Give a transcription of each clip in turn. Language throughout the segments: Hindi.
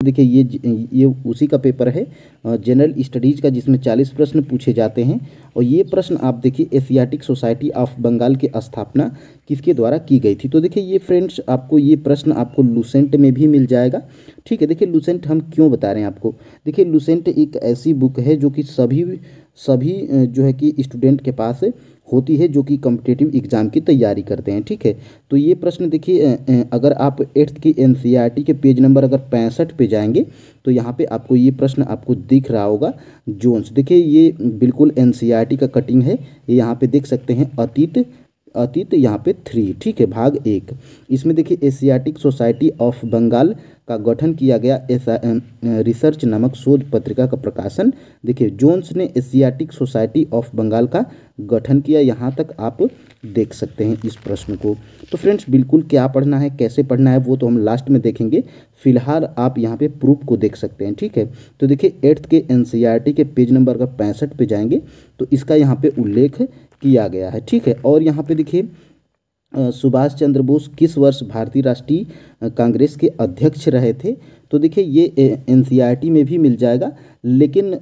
देखिए ये उसी का पेपर है जनरल स्टडीज़ का, जिसमें 40 प्रश्न पूछे जाते हैं। और ये प्रश्न आप देखिए एशियाटिक सोसाइटी ऑफ बंगाल की स्थापना किसके द्वारा की गई थी। तो देखिए ये फ्रेंड्स आपको ये प्रश्न आपको लूसेंट में भी मिल जाएगा। ठीक है, देखिए लूसेंट हम क्यों बता रहे हैं आपको, देखिए लूसेंट एक ऐसी बुक है जो कि सभी सभी जो है कि स्टूडेंट के पास होती है जो कि कॉम्पिटिटिव एग्जाम की तैयारी करते हैं। ठीक है, तो ये प्रश्न देखिए अगर आप 8th की एनसीईआरटी के पेज नंबर अगर 65 पे जाएंगे तो यहाँ पे आपको ये प्रश्न आपको दिख रहा होगा जोन्स। देखिए ये बिल्कुल एनसीईआरटी का कटिंग है, ये यहाँ पे देख सकते हैं अतीत यहाँ पे 3। ठीक है, भाग 1। इसमें देखिए एशियाटिक सोसाइटी ऑफ बंगाल का गठन किया गया रिसर्च नामक शोध पत्रिका का प्रकाशन। देखिए जोन्स ने एशियाटिक सोसाइटी ऑफ बंगाल का गठन किया, यहाँ तक आप देख सकते हैं इस प्रश्न को। तो फ्रेंड्स बिल्कुल क्या पढ़ना है कैसे पढ़ना है वो तो हम लास्ट में देखेंगे, फिलहाल आप यहाँ पे प्रूफ को देख सकते हैं। ठीक है, तो देखिए 8th के एनसीईआरटी के पेज नंबर अगर 65 पे जाएंगे तो इसका यहाँ पे उल्लेख किया गया है। ठीक है, और यहाँ पे देखिए सुभाष चंद्र बोस किस वर्ष भारतीय राष्ट्रीय कांग्रेस के अध्यक्ष रहे थे। तो देखिए ये एनसीईआरटी में भी मिल जाएगा, लेकिन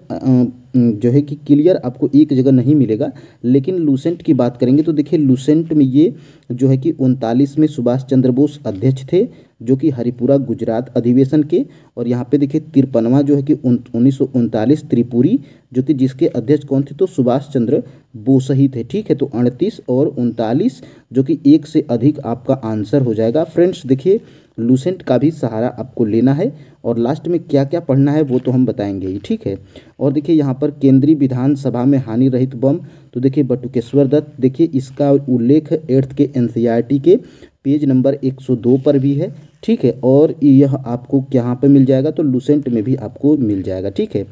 जो है कि क्लियर आपको एक जगह नहीं मिलेगा। लेकिन लूसेंट की बात करेंगे तो देखिए लूसेंट में ये जो है कि 39 में सुभाष चंद्र बोस अध्यक्ष थे, जो कि हरिपुरा गुजरात अधिवेशन के। और यहाँ पे देखिए 53वां जो है कि 1939 त्रिपुरी, जो कि जिसके अध्यक्ष कौन थे तो सुभाष चंद्र बोस ही थे। ठीक है, तो 38 और 39 जो कि एक से अधिक आपका आंसर हो जाएगा। फ्रेंड्स देखिए लूसेंट का भी सहारा आपको लेना है और लास्ट में क्या क्या पढ़ना है वो तो हम बताएंगे ही। ठीक है, और देखिए यहाँ पर केंद्रीय विधानसभा में हानि रहित बम, तो देखिए बटुकेश्वर दत्त, देखिए इसका उल्लेख 8th के एनसीईआरटी के पेज नंबर 102 पर भी है। ठीक है, और यह आपको कहाँ पे मिल जाएगा तो लूसेंट में भी आपको मिल जाएगा। ठीक है,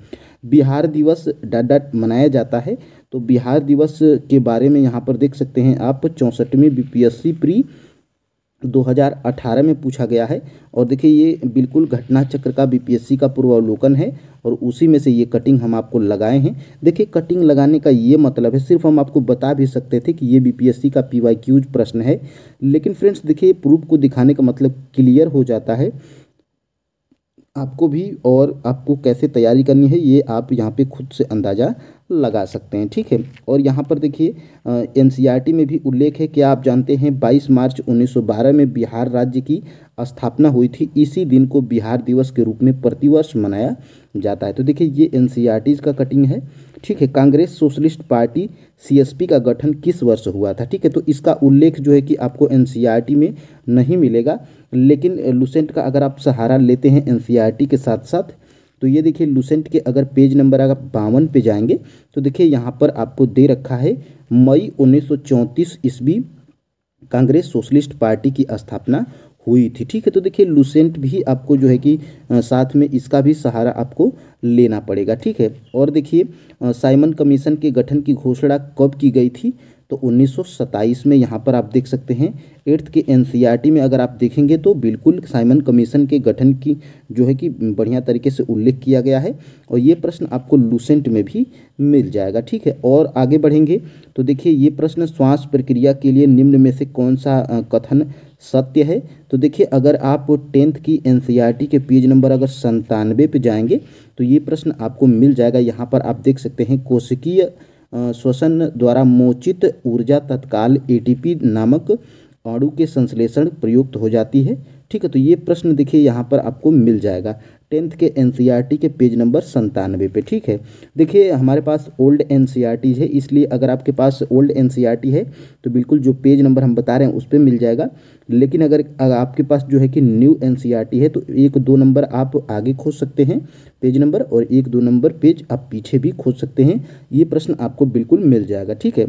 बिहार दिवस डाट मनाया जाता है, तो बिहार दिवस के बारे में यहाँ पर देख सकते हैं आप 64वीं बीपीएससी प्री 2018 में पूछा गया है। और देखिए ये बिल्कुल घटना चक्र का बीपीएससी का पूर्वावलोकन है और उसी में से ये कटिंग हम आपको लगाए हैं। देखिए कटिंग लगाने का ये मतलब है, सिर्फ हम आपको बता भी सकते थे कि ये बीपीएससी का पीवाईक्यूज प्रश्न है, लेकिन फ्रेंड्स देखिए प्रूफ को दिखाने का मतलब क्लियर हो जाता है आपको भी, और आपको कैसे तैयारी करनी है ये आप यहाँ पे खुद से अंदाज़ा लगा सकते हैं। ठीक है, और यहाँ पर देखिए एनसीईआरटी में भी उल्लेख है, क्या आप जानते हैं 22 मार्च 1912 में बिहार राज्य की स्थापना हुई थी, इसी दिन को बिहार दिवस के रूप में प्रतिवर्ष मनाया जाता है। तो देखिए ये एनसीईआरटी का कटिंग है। ठीक है, कांग्रेस सोशलिस्ट पार्टी सीएसपी का गठन किस वर्ष हुआ था। ठीक है, तो इसका उल्लेख जो है कि आपको एनसीईआरटी में नहीं मिलेगा, लेकिन लूसेंट का अगर आप सहारा लेते हैं एनसीईआरटी के साथ साथ तो ये देखिए लूसेंट के अगर पेज नंबर अगर 52 पे जाएंगे तो देखिए यहाँ पर आपको दे रखा है मई 1934 ईस्वी कांग्रेस सोशलिस्ट पार्टी की स्थापना हुई थी। ठीक है, तो देखिए लूसेंट भी आपको जो है कि साथ में इसका भी सहारा आपको लेना पड़ेगा। ठीक है, और देखिए साइमन कमीशन के गठन की घोषणा कब की गई थी तो 1927 में। यहाँ पर आप देख सकते हैं 8th के एनसीईआरटी में अगर आप देखेंगे तो बिल्कुल साइमन कमीशन के गठन की जो है कि बढ़िया तरीके से उल्लेख किया गया है, और ये प्रश्न आपको लूसेंट में भी मिल जाएगा। ठीक है, और आगे बढ़ेंगे तो देखिए ये प्रश्न श्वास प्रक्रिया के लिए निम्न में से कौन सा कथन सत्य है। तो देखिए अगर आप 10th की एनसीईआरटी के पेज नंबर अगर 97 पे जाएंगे तो ये प्रश्न आपको मिल जाएगा। यहाँ पर आप देख सकते हैं कोशिकीय श्वसन द्वारा मोचित ऊर्जा तत्काल एटीपी नामक अणु के संश्लेषण प्रयुक्त हो जाती है। ठीक है, तो ये प्रश्न देखिए यहाँ पर आपको मिल जाएगा 10th के एनसीईआरटी के पेज नंबर 97 पे। ठीक है, देखिए हमारे पास ओल्ड एनसीईआरटी है, इसलिए अगर आपके पास ओल्ड एनसीईआरटी है तो बिल्कुल जो पेज नंबर हम बता रहे हैं उस पर मिल जाएगा। लेकिन अगर आपके पास जो है कि न्यू एनसीईआरटी है तो 1-2 नंबर आप आगे खोज सकते हैं पेज नंबर, और 1-2 नंबर पेज आप पीछे भी खोज सकते हैं, ये प्रश्न आपको बिल्कुल मिल जाएगा। ठीक है,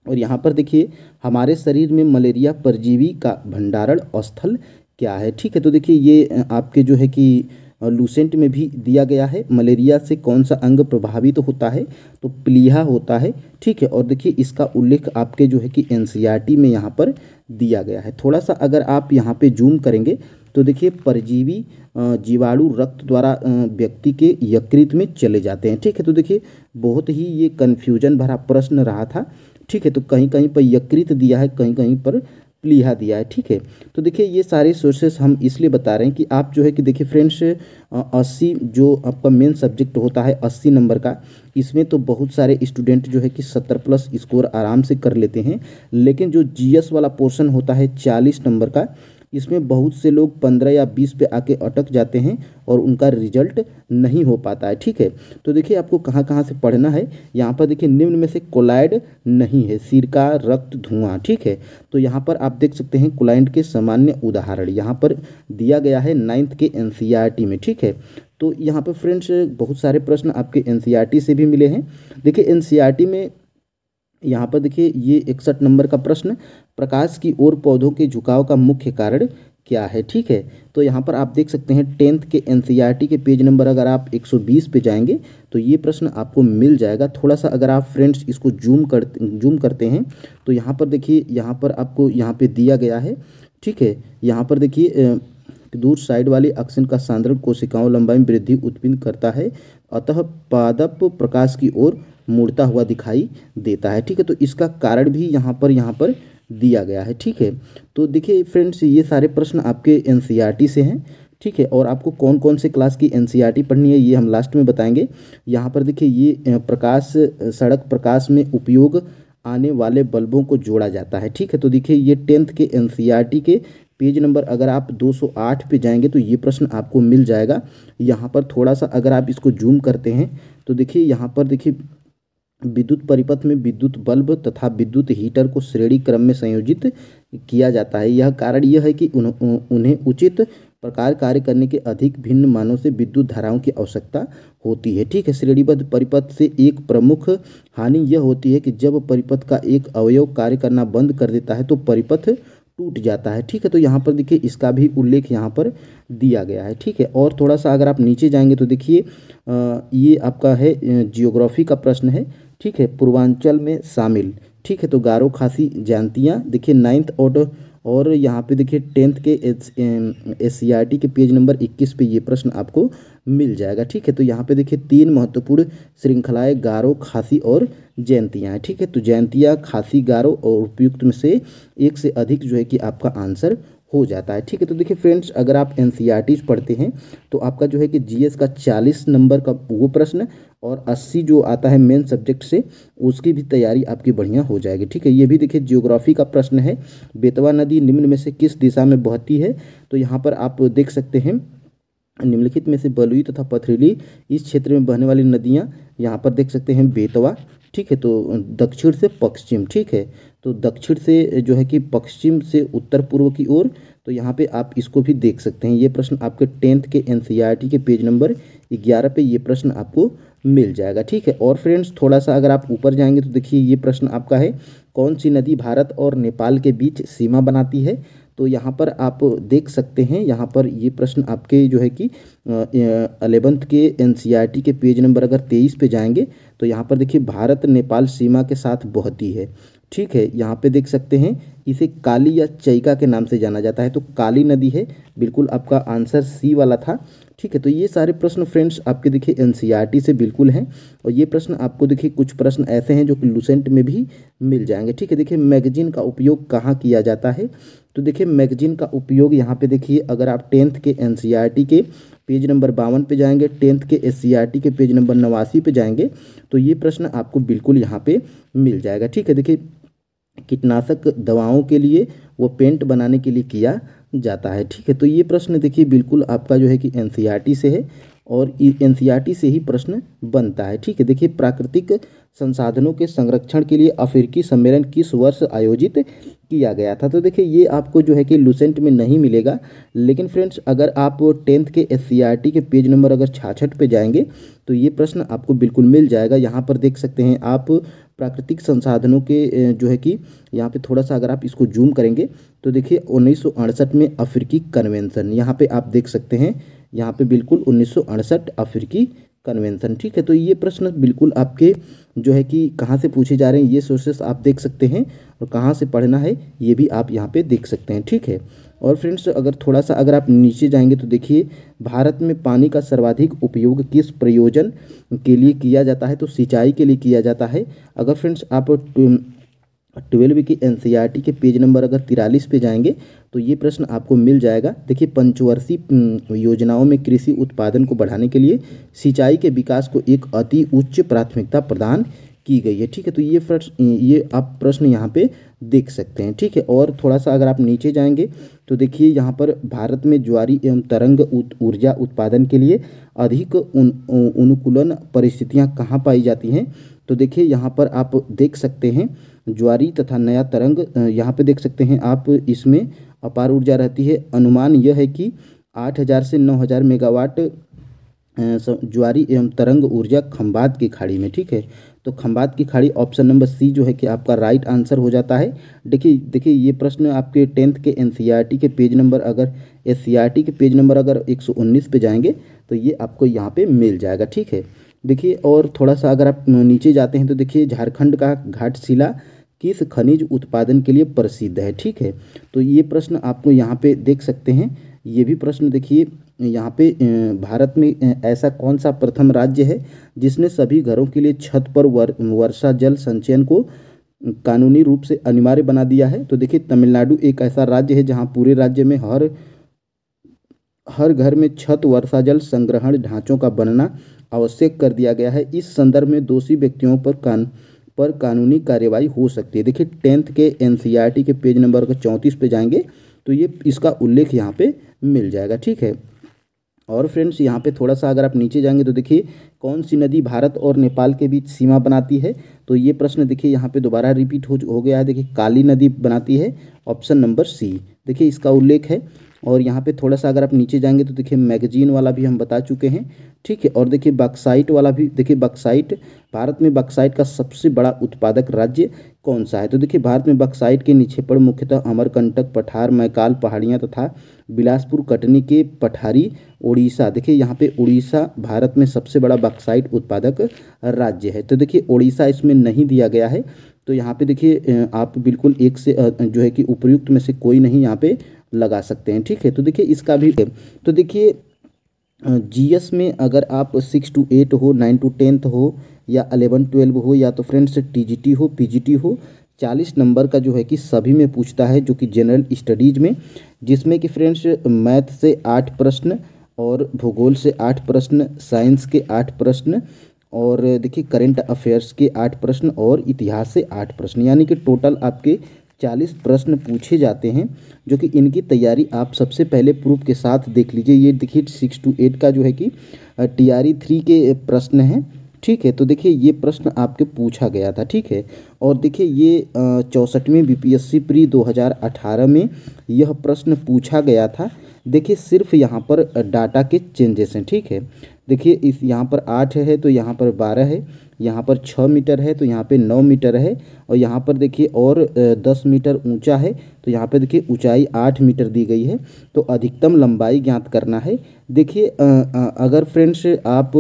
और यहाँ पर देखिए हमारे शरीर में मलेरिया परजीवी का भंडारण स्थल क्या है। ठीक है, तो देखिए ये आपके जो है कि लूसेंट में भी दिया गया है, मलेरिया से कौन सा अंग प्रभावित होता है तो प्लीहा होता है। ठीक है, और देखिए इसका उल्लेख आपके जो है कि एनसीईआरटी में यहाँ पर दिया गया है। थोड़ा सा अगर आप यहाँ पे जूम करेंगे तो देखिए परजीवी जीवाणु रक्त द्वारा व्यक्ति के यकृत में चले जाते हैं। ठीक है, तो देखिए बहुत ही ये कन्फ्यूजन भरा प्रश्न रहा था। ठीक है, तो कहीं कहीं पर यकृत दिया है, कहीं कहीं पर प्लीहा दिया है। ठीक है, तो देखिए ये सारे सोर्सेस हम इसलिए बता रहे हैं कि आप जो है कि देखिए फ्रेंड्स 80 जो आपका मेन सब्जेक्ट होता है 80 नंबर का, इसमें तो बहुत सारे स्टूडेंट जो है कि 70 प्लस स्कोर आराम से कर लेते हैं, लेकिन जो जीएस वाला पोर्शन होता है 40 नंबर का, इसमें बहुत से लोग 15 या 20 पे आके अटक जाते हैं और उनका रिजल्ट नहीं हो पाता है। ठीक है, तो देखिए आपको कहाँ कहाँ से पढ़ना है। यहाँ पर देखिए निम्न में से कोलाइड नहीं है, सिरका, रक्त, धुआं। ठीक है, तो यहाँ पर आप देख सकते हैं कोलाइड के सामान्य उदाहरण यहाँ पर दिया गया है 9th के एनसीईआरटी में। ठीक है, तो यहाँ पर फ्रेंड्स बहुत सारे प्रश्न आपके एनसीईआरटी से भी मिले हैं। देखिए एनसीईआरटी में यहाँ पर देखिए ये 61 नंबर का प्रश्न, प्रकाश की ओर पौधों के झुकाव का मुख्य कारण क्या है। ठीक है, तो यहाँ पर आप देख सकते हैं 10th के एनसीईआरटी के पेज नंबर अगर आप 120 पे जाएंगे तो ये प्रश्न आपको मिल जाएगा। थोड़ा सा अगर आप फ्रेंड्स इसको जूम करते हैं तो यहाँ पर देखिए, यहाँ पर आपको यहाँ पे दिया गया है। ठीक है, यहाँ पर देखिए दूर साइड वाली अक्सिन का सांद्रण कोशिकाओं लंबाई में वृद्धि उत्पन्न करता है, अतः पादप प्रकाश की ओर मुड़ता हुआ दिखाई देता है। ठीक है, तो इसका कारण भी यहाँ पर दिया गया है। ठीक है, तो देखिए फ्रेंड्स ये सारे प्रश्न आपके एनसीईआरटी से हैं। ठीक है, और आपको कौन कौन से क्लास की एनसीईआरटी पढ़नी है ये हम लास्ट में बताएंगे। यहाँ पर देखिए ये सड़क प्रकाश में उपयोग आने वाले बल्बों को जोड़ा जाता है। ठीक है, तो देखिए ये 10th के एनसीईआरटी के पेज नंबर अगर आप 208 पे जाएंगे तो ये प्रश्न आपको मिल जाएगा। यहाँ पर थोड़ा सा अगर आप इसको जूम करते हैं तो देखिए यहाँ पर देखिए विद्युत परिपथ में विद्युत बल्ब तथा विद्युत हीटर को श्रेणी क्रम में संयोजित किया जाता है। यह कारण यह है कि उन्हें उचित प्रकार कार्य करने के अधिक भिन्न मानों से विद्युत धाराओं की आवश्यकता होती है। ठीक है, श्रेणीबद्ध परिपथ से एक प्रमुख हानि यह होती है कि जब परिपथ का एक अवयव कार्य करना बंद कर देता है तो परिपथ टूट जाता है। ठीक है, तो यहाँ पर देखिए इसका भी उल्लेख यहाँ पर दिया गया है। ठीक है, और थोड़ा सा अगर आप नीचे जाएंगे तो देखिए ये आपका है जियोग्राफी का प्रश्न है। ठीक है, पूर्वांचल में शामिल। ठीक है, तो गारो, खासी, जयंतियाँ देखिए 9th और यहाँ पे देखिए 10th के एससीईआरटी के पेज नंबर 21 पे ये प्रश्न आपको मिल जाएगा। ठीक है, तो यहाँ पे देखिए 3 महत्वपूर्ण श्रृंखलाएं गारो, खासी और जयंतियाँ हैं। ठीक है, तो जयंतियाँ, खासी, गारो और उपयुक्त में से एक से अधिक जो है कि आपका आंसर हो जाता है। ठीक है, तो देखिए फ्रेंड्स अगर आप एनसीईआरटी पढ़ते हैं तो आपका जो है कि जीएस का 40 नंबर का वो प्रश्न और 80 जो आता है मेन सब्जेक्ट से उसकी भी तैयारी आपकी बढ़िया हो जाएगी। ठीक है, ये भी देखिए जियोग्राफी का प्रश्न है। बेतवा नदी निम्न में से किस दिशा में बहती है, तो यहाँ पर आप देख सकते हैं निम्नलिखित में से बलुई तथा पथरीली इस क्षेत्र में बहने वाली नदियाँ यहाँ पर देख सकते हैं बेतवा। ठीक है, तो दक्षिण से पश्चिम। ठीक है, तो दक्षिण से जो है कि पश्चिम से उत्तर पूर्व की ओर, तो यहाँ पे आप इसको भी देख सकते हैं। ये प्रश्न आपके 10th के एनसीईआरटी के पेज नंबर 11 पे ये प्रश्न आपको मिल जाएगा। ठीक है, और फ्रेंड्स थोड़ा सा अगर आप ऊपर जाएंगे तो देखिए ये प्रश्न आपका है कौन सी नदी भारत और नेपाल के बीच सीमा बनाती है, तो यहाँ पर आप देख सकते हैं। यहाँ पर ये प्रश्न आपके जो है कि 11th के एनसीईआरटी के पेज नंबर अगर 23 पे जाएंगे तो यहाँ पर देखिए भारत नेपाल सीमा के साथ बहती है। ठीक है, यहाँ पे देख सकते हैं इसे काली या चैका के नाम से जाना जाता है, तो काली नदी है, बिल्कुल आपका आंसर सी वाला था। ठीक है, तो ये सारे प्रश्न फ्रेंड्स आपके देखिए एनसीईआरटी से बिल्कुल हैं, और ये प्रश्न आपको देखिए कुछ प्रश्न ऐसे हैं जो कि लुसेंट में भी मिल जाएंगे। ठीक है, देखिए मैगजीन का उपयोग कहाँ किया जाता है, तो देखिए मैगजीन का उपयोग यहाँ पे देखिए अगर आप 10th के एनसीईआरटी के पेज नंबर 52 पे जाएंगे, 10th के एससीईआरटी के पेज नंबर 89 पे जाएंगे तो ये प्रश्न आपको बिल्कुल यहाँ पे मिल जाएगा। ठीक है, देखिए कीटनाशक दवाओं के लिए वो पेंट बनाने के लिए किया जाता है। ठीक है, तो ये प्रश्न देखिए बिल्कुल आपका जो है कि एनसीईआरटी से है और एनसीईआरटी से ही प्रश्न बनता है। ठीक है, देखिए प्राकृतिक संसाधनों के संरक्षण के लिए अफ्रीकी सम्मेलन किस वर्ष आयोजित किया गया था, तो देखिए ये आपको जो है कि लुसेंट में नहीं मिलेगा, लेकिन फ्रेंड्स अगर आप 10th के एससीईआरटी के पेज नंबर अगर 66 पे जाएंगे तो ये प्रश्न आपको बिल्कुल मिल जाएगा। यहाँ पर देख सकते हैं आप प्राकृतिक संसाधनों के जो है कि यहाँ पे थोड़ा सा अगर आप इसको जूम करेंगे तो देखिए 1968 में अफ्रीकी कन्वेंशन, यहाँ पे आप देख सकते हैं, यहाँ पे बिल्कुल 1968 अफ्रीकी कन्वेंशन। ठीक है, तो ये प्रश्न बिल्कुल आपके जो है कि कहाँ से पूछे जा रहे हैं ये सोर्सेस आप देख सकते हैं, और कहाँ से पढ़ना है ये भी आप यहाँ पे देख सकते हैं। ठीक है, और फ्रेंड्स अगर थोड़ा सा अगर आप नीचे जाएंगे तो देखिए भारत में पानी का सर्वाधिक उपयोग किस प्रयोजन के लिए किया जाता है, तो सिंचाई के लिए किया जाता है। अगर फ्रेंड्स आप 12 की एनसीईआरटी के पेज नंबर अगर 43 पे जाएंगे तो ये प्रश्न आपको मिल जाएगा। देखिए, पंचवर्षीय योजनाओं में कृषि उत्पादन को बढ़ाने के लिए सिंचाई के विकास को एक अति उच्च प्राथमिकता प्रदान की गई है। ठीक है, तो ये आप प्रश्न यहाँ पे देख सकते हैं। ठीक है, और थोड़ा सा अगर आप नीचे जाएंगे तो देखिए यहाँ पर भारत में ज्वारी एवं तरंग ऊर्जा उत्पादन के लिए अधिक अनुकूलन परिस्थितियाँ कहाँ पाई जाती हैं। तो देखिए यहाँ पर आप देख सकते हैं ज्वारी तथा नया तरंग, यहाँ पे देख सकते हैं आप, इसमें अपार ऊर्जा रहती है। अनुमान यह है कि 8000 से 9000 मेगावाट ज्वारी एवं तरंग ऊर्जा खंबात की खाड़ी में। ठीक है, तो खंबात की खाड़ी, ऑप्शन नंबर सी जो है कि आपका राइट आंसर हो जाता है। देखिए ये प्रश्न आपके 10th के एनसीईआरटी के पेज नंबर अगर 119 पे जाएंगे तो ये आपको यहाँ पे मिल जाएगा। ठीक है, देखिए और थोड़ा सा अगर आप नीचे जाते हैं तो देखिए झारखंड का घाटशिला किस खनिज उत्पादन के लिए प्रसिद्ध है। ठीक है, तो ये प्रश्न आपको यहाँ पे देख सकते हैं। ये भी प्रश्न देखिए यहाँ पे, भारत में ऐसा कौन सा प्रथम राज्य है जिसने सभी घरों के लिए छत पर वर्षा जल संचयन को कानूनी रूप से अनिवार्य बना दिया है। तो देखिए तमिलनाडु एक ऐसा राज्य है जहाँ पूरे राज्य में हर घर में छत वर्षा जल संग्रहण ढांचों का बनना आवश्यक कर दिया गया है। इस संदर्भ में दोषी व्यक्तियों पर कानूनी कार्यवाही हो सकती है। देखिए 10th के एनसीईआरटी के पेज नंबर 34 पे जाएंगे तो ये इसका उल्लेख यहाँ पे मिल जाएगा। ठीक है, और फ्रेंड्स यहाँ पे थोड़ा सा अगर आप नीचे जाएंगे तो देखिए कौन सी नदी भारत और नेपाल के बीच सीमा बनाती है। तो ये प्रश्न देखिए यहाँ पे दोबारा रिपीट हो गया है। देखिए काली नदी बनाती है, ऑप्शन नंबर सी, देखिए इसका उल्लेख है। और यहाँ पे थोड़ा सा अगर आप नीचे जाएंगे तो देखिए मैगजीन वाला भी हम बता चुके हैं। ठीक है, और देखिए बक्साइट वाला भी, देखिए बक्साइट, भारत में बक्साइट का सबसे बड़ा उत्पादक राज्य कौन सा है। तो देखिए भारत में बक्साइट के निक्षेपण मुख्यतः अमरकंटक, पठार, मैकाल पहाड़ियाँ तथा बिलासपुर कटनी के पठारी उड़ीसा। देखिए यहाँ पे उड़ीसा भारत में सबसे बड़ा बक्साइट उत्पादक राज्य है। तो देखिए उड़ीसा इसमें नहीं दिया गया है। तो यहाँ पे देखिए आप बिल्कुल एक से जो है कि उपयुक्त में से कोई नहीं यहाँ पे लगा सकते हैं। ठीक है, तो देखिए इसका भी, तो देखिए जीएस में अगर आप 6 to 8 हो, 9 to 10 हो, या 11-12 हो, या तो फ्रेंड्स टीजीटी हो, पीजीटी हो, 40 नंबर का जो है कि सभी में पूछता है, जो कि जनरल स्टडीज में, जिसमें कि फ्रेंड्स मैथ से 8 प्रश्न और भूगोल से 8 प्रश्न, साइंस के 8 प्रश्न, और देखिए करंट अफेयर्स के 8 प्रश्न और इतिहास से 8 प्रश्न, यानी कि टोटल आपके 40 प्रश्न पूछे जाते हैं। जो कि इनकी तैयारी आप सबसे पहले प्रूफ के साथ देख लीजिए। ये देखिए 6 to 8 का जो है कि TRE 3 के प्रश्न हैं। ठीक है, तो देखिए ये प्रश्न आपके पूछा गया था। ठीक है, और देखिए ये 64वीं बीपीएससी प्री 2018 में यह प्रश्न पूछा गया था। देखिए सिर्फ यहाँ पर डाटा के चेंजेस हैं। ठीक है, देखिए इस यहाँ पर 8 है तो यहाँ पर 12 है, यहाँ पर 6 मीटर है तो यहाँ पे 9 मीटर है, और यहाँ पर देखिए और 10 मीटर ऊंचा है तो यहाँ पे देखिए ऊंचाई 8 मीटर दी गई है। तो अधिकतम लंबाई ज्ञात करना है। देखिए अगर फ्रेंड्स आप,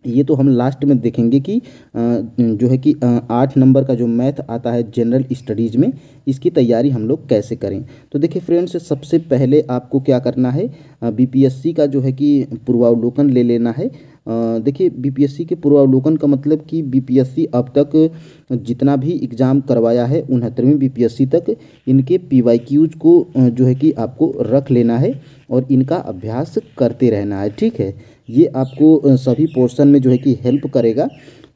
ये तो हम लास्ट में देखेंगे कि जो है कि 8 नंबर का जो मैथ आता है जनरल स्टडीज़ में, इसकी तैयारी हम लोग कैसे करें। तो देखिए फ्रेंड्स सबसे पहले आपको क्या करना है, बीपीएससी का जो है कि पूर्वावलोकन ले लेना है। देखिए बीपीएससी के पूर्वावलोकन का मतलब कि बीपीएससी अब तक जितना भी एग्ज़ाम करवाया है 69वीं बीपीएससी तक, इनके पीवाईक्यूज को जो है कि आपको रख लेना है और इनका अभ्यास करते रहना है। ठीक है, ये आपको सभी पोर्शन में जो है कि हेल्प करेगा।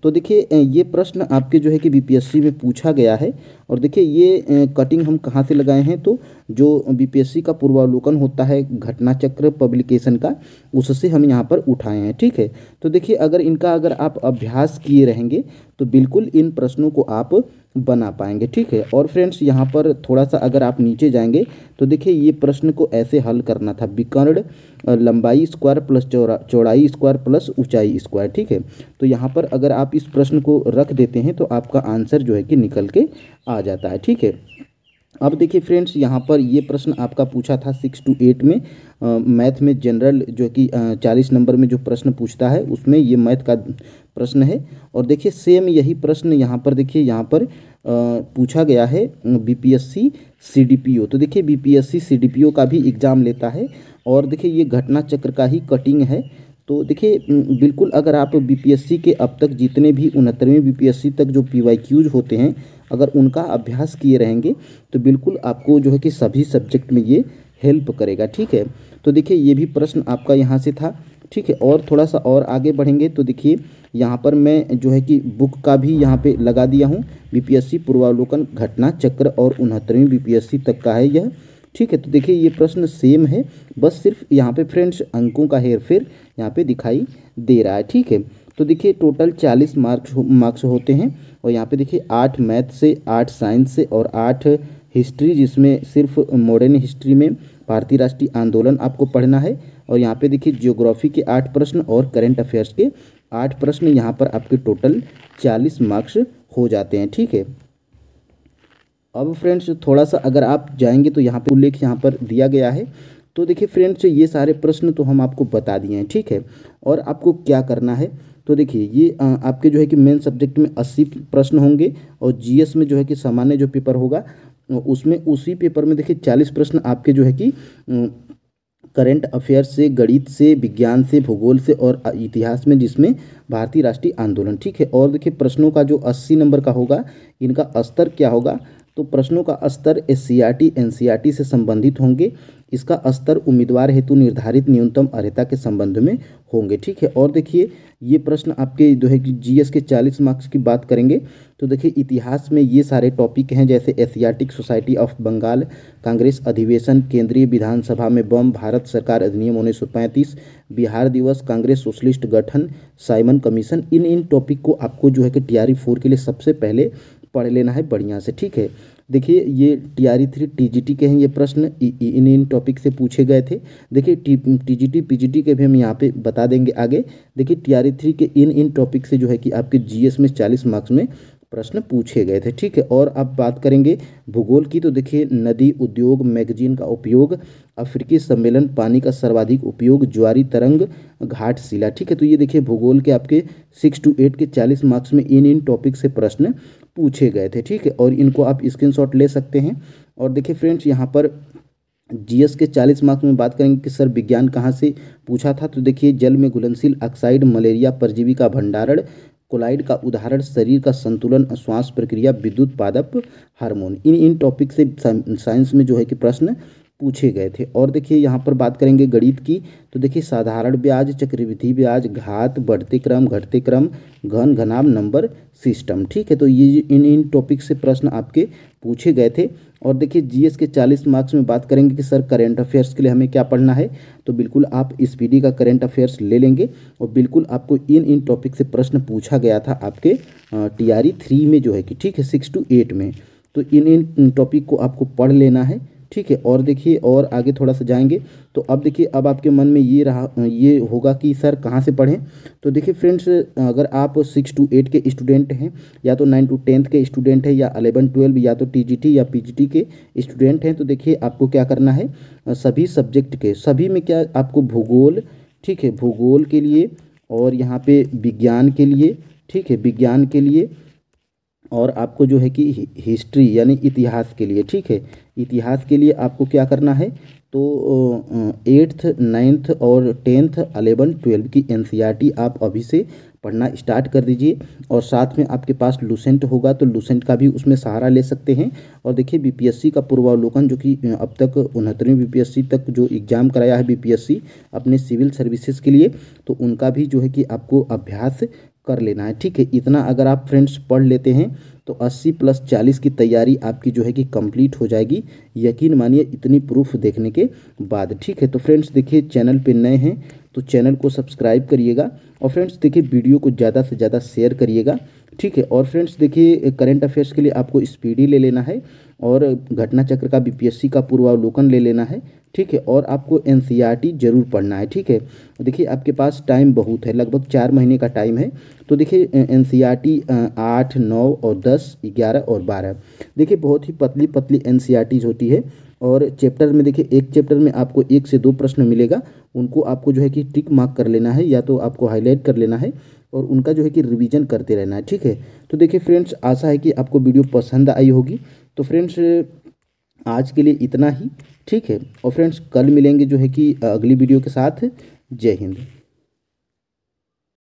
तो देखिए ये प्रश्न आपके जो है कि बीपीएससी में पूछा गया है। और देखिए ये कटिंग हम कहाँ से लगाए हैं, तो जो बीपीएससी का पूर्वावलोकन होता है घटना चक्र पब्लिकेशन का, उससे हम यहाँ पर उठाए हैं। ठीक है, तो देखिए अगर आप अभ्यास किए रहेंगे तो बिल्कुल इन प्रश्नों को आप बना पाएंगे। ठीक है, और फ्रेंड्स यहाँ पर थोड़ा सा अगर आप नीचे जाएंगे तो देखिए ये प्रश्न को ऐसे हल करना था, विकर्ण लंबाई स्क्वायर प्लस चौड़ाई स्क्वायर प्लस ऊंचाई स्क्वायर। ठीक है, तो यहाँ पर अगर आप इस प्रश्न को रख देते हैं तो आपका आंसर जो है कि निकल के आ जाता है। ठीक है, अब देखिए फ्रेंड्स यहाँ पर ये प्रश्न आपका पूछा था 6 to 8 में, मैथ में जनरल जो कि 40 नंबर में जो प्रश्न पूछता है उसमें ये मैथ का प्रश्न है। और देखिए सेम यही प्रश्न यहाँ पर देखिए यहाँ पर पूछा गया है बीपीएससी सीडीपीओ। तो देखिए बीपीएससी सीडीपीओ का भी एग्ज़ाम लेता है। और देखिए ये घटना चक्र का ही कटिंग है। तो देखिए बिल्कुल अगर आप बीपीएससी के अब तक जितने भी 69वीं बीपीएससी तक जो पीवाईक्यूज होते हैं अगर उनका अभ्यास किए रहेंगे तो बिल्कुल आपको जो है कि सभी सब्जेक्ट में ये हेल्प करेगा। ठीक है, तो देखिए ये भी प्रश्न आपका यहाँ से था। ठीक है, और थोड़ा सा और आगे बढ़ेंगे तो देखिए यहाँ पर मैं जो है कि बुक का भी यहाँ पे लगा दिया हूँ, बीपीएससी पूर्वावलोकन घटना चक्र और 69वीं बीपीएससी तक का है यह। ठीक है, तो देखिए ये प्रश्न सेम है, बस सिर्फ यहाँ पे फ्रेंड्स अंकों का हेरफेर यहाँ पे दिखाई दे रहा है। ठीक है, तो देखिए टोटल 40 मार्क्स होते हैं और यहाँ पे देखिए 8 मैथ से, 8 साइंस से और 8 हिस्ट्री, जिसमें सिर्फ मॉडर्न हिस्ट्री में भारतीय राष्ट्रीय आंदोलन आपको पढ़ना है। और यहाँ पे देखिए ज्योग्राफी के 8 प्रश्न और करंट अफेयर्स के 8 प्रश्न, यहाँ पर आपके टोटल 40 मार्क्स हो जाते हैं। ठीक है, अब फ्रेंड्स थोड़ा सा अगर आप जाएंगे तो यहाँ पे उल्लेख यहाँ पर दिया गया है। तो देखिए फ्रेंड्स ये सारे प्रश्न तो हम आपको बता दिए हैं। ठीक है, और आपको क्या करना है तो देखिए ये आपके जो है कि मेन सब्जेक्ट में 80 प्रश्न होंगे और जीएस में जो है कि सामान्य जो पेपर होगा उसमें उसी पेपर में देखिए 40 प्रश्न आपके जो है कि करंट अफेयर्स से, गणित से, विज्ञान से, भूगोल से और इतिहास में, जिसमें भारतीय राष्ट्रीय आंदोलन। ठीक है, और देखिए प्रश्नों का जो 80 नंबर का होगा इनका स्तर क्या होगा तो प्रश्नों का स्तर एससीईआरटी एनसीईआरटी से संबंधित होंगे। इसका स्तर उम्मीदवार हेतु निर्धारित न्यूनतम अर्हता के संबंध में होंगे। ठीक है, और देखिए ये प्रश्न आपके जो है कि जीएस के 40 मार्क्स की बात करेंगे तो देखिए इतिहास में ये सारे टॉपिक हैं, जैसे Asiatic Society of Bengal, Congress अधिवेशन, केंद्रीय विधानसभा में बम, भारत सरकार अधिनियम 1935, बिहार दिवस, कांग्रेस सोशलिस्ट गठन, साइमन कमीशन। इन टॉपिक को आपको जो है कि टीआरई 4 के लिए सबसे पहले पढ़ लेना है बढ़िया से। ठीक है, देखिए ये टीआरई 3 टीजीटी के हैं, ये प्रश्न इन टॉपिक से पूछे गए थे। देखिए टीजीटी पीजीटी के भी हम यहाँ पे बता देंगे आगे। देखिए टीआरई 3 के इन टॉपिक से जो है कि आपके जीएस में 40 मार्क्स में प्रश्न पूछे गए थे। ठीक है, और अब बात करेंगे भूगोल की तो देखिए नदी, उद्योग, मैगजीन का उपयोग, अफ्रीकी सम्मेलन, पानी का सर्वाधिक उपयोग, ज्वारी तरंग, घाटशिला। ठीक है, तो ये देखिए भूगोल के आपके 6 to 8 के 40 मार्क्स में इन टॉपिक से प्रश्न पूछे गए थे। ठीक है, और इनको आप स्क्रीनशॉट ले सकते हैं। और देखिए फ्रेंड्स यहाँ पर जीएस के 40 मार्क्स में बात करेंगे कि सर विज्ञान कहाँ से पूछा था तो देखिए जल में घुलनशील ऑक्साइड, मलेरिया, परजीवी का भंडारण, कोलाइड का उदाहरण, शरीर का संतुलन, श्वास प्रक्रिया, विद्युत पादप हार्मोन। इन टॉपिक से साइंस में जो है कि प्रश्न पूछे गए थे। और देखिए यहाँ पर बात करेंगे गणित की तो देखिए साधारण ब्याज, चक्रवृद्धि ब्याज, घात, बढ़ते क्रम, घटते क्रम, घन, घनाभ, नंबर सिस्टम। ठीक है, तो ये इन टॉपिक से प्रश्न आपके पूछे गए थे। और देखिए जीएस के 40 मार्क्स में बात करेंगे कि सर करंट अफेयर्स के लिए हमें क्या पढ़ना है तो बिल्कुल आप स्पीडी का करंट अफेयर्स ले लेंगे और बिल्कुल आपको इन टॉपिक से प्रश्न पूछा गया था आपके टीआरई 3 में जो है कि ठीक है 6 to 8 में। तो इन टॉपिक को आपको पढ़ लेना है। ठीक है, और देखिए और आगे थोड़ा सा जाएंगे तो अब देखिए अब आपके मन में ये होगा कि सर कहाँ से पढ़ें तो देखिए फ्रेंड्स अगर आप 6 to 8 के स्टूडेंट हैं या तो 9 to 10 के स्टूडेंट हैं या 11 12 या तो टीजीटी या पीजीटी के स्टूडेंट हैं तो देखिए आपको क्या करना है सभी सब्जेक्ट के सभी में क्या आपको भूगोल, ठीक है, भूगोल के लिए और यहाँ पे विज्ञान के लिए, ठीक है, विज्ञान के लिए और आपको जो है कि हिस्ट्री यानी इतिहास के लिए, ठीक है, इतिहास के लिए आपको क्या करना है तो 8th 9th और 10th 11 12 की एनसीईआरटी आप अभी से पढ़ना स्टार्ट कर दीजिए। और साथ में आपके पास लूसेंट होगा तो लूसेंट का भी उसमें सहारा ले सकते हैं। और देखिए बीपीएससी का पूर्वावलोकन जो कि अब तक 69वीं बीपीएससी तक जो एग्ज़ाम कराया है बीपीएससी अपने सिविल सर्विसेज के लिए तो उनका भी जो है कि आपको अभ्यास कर लेना है। ठीक है, इतना अगर आप फ्रेंड्स पढ़ लेते हैं तो 80 + 40 की तैयारी आपकी जो है कि कंप्लीट हो जाएगी, यकीन मानिए इतनी प्रूफ देखने के बाद। ठीक है, तो फ्रेंड्स देखिए चैनल पे नए हैं तो चैनल को सब्सक्राइब करिएगा और फ्रेंड्स देखिए वीडियो को ज़्यादा से ज़्यादा शेयर करिएगा। ठीक है, और फ्रेंड्स देखिए करंट अफेयर्स के लिए आपको स्पीडी ले लेना है और घटना चक्र का बीपीएससी का पूर्वावलोकन ले लेना है। ठीक है, और आपको एनसीईआरटी जरूर पढ़ना है। ठीक है, देखिए आपके पास टाइम बहुत है, लगभग 4 महीने का टाइम है। तो देखिए एनसीईआरटी 8 9 और 10 11 और 12 देखिए बहुत ही पतली पतली एनसीईआरटीज होती है। और चैप्टर में देखिए एक चैप्टर में आपको 1 से 2 प्रश्न मिलेगा, उनको आपको जो है कि टिक मार्क कर लेना है या तो आपको हाईलाइट कर लेना है और उनका जो है कि रिवीजन करते रहना है। ठीक है, तो देखिए फ्रेंड्स आशा है कि आपको वीडियो पसंद आई होगी। तो फ्रेंड्स आज के लिए इतना ही। ठीक है, और फ्रेंड्स कल मिलेंगे जो है कि अगली वीडियो के साथ। जय हिंद।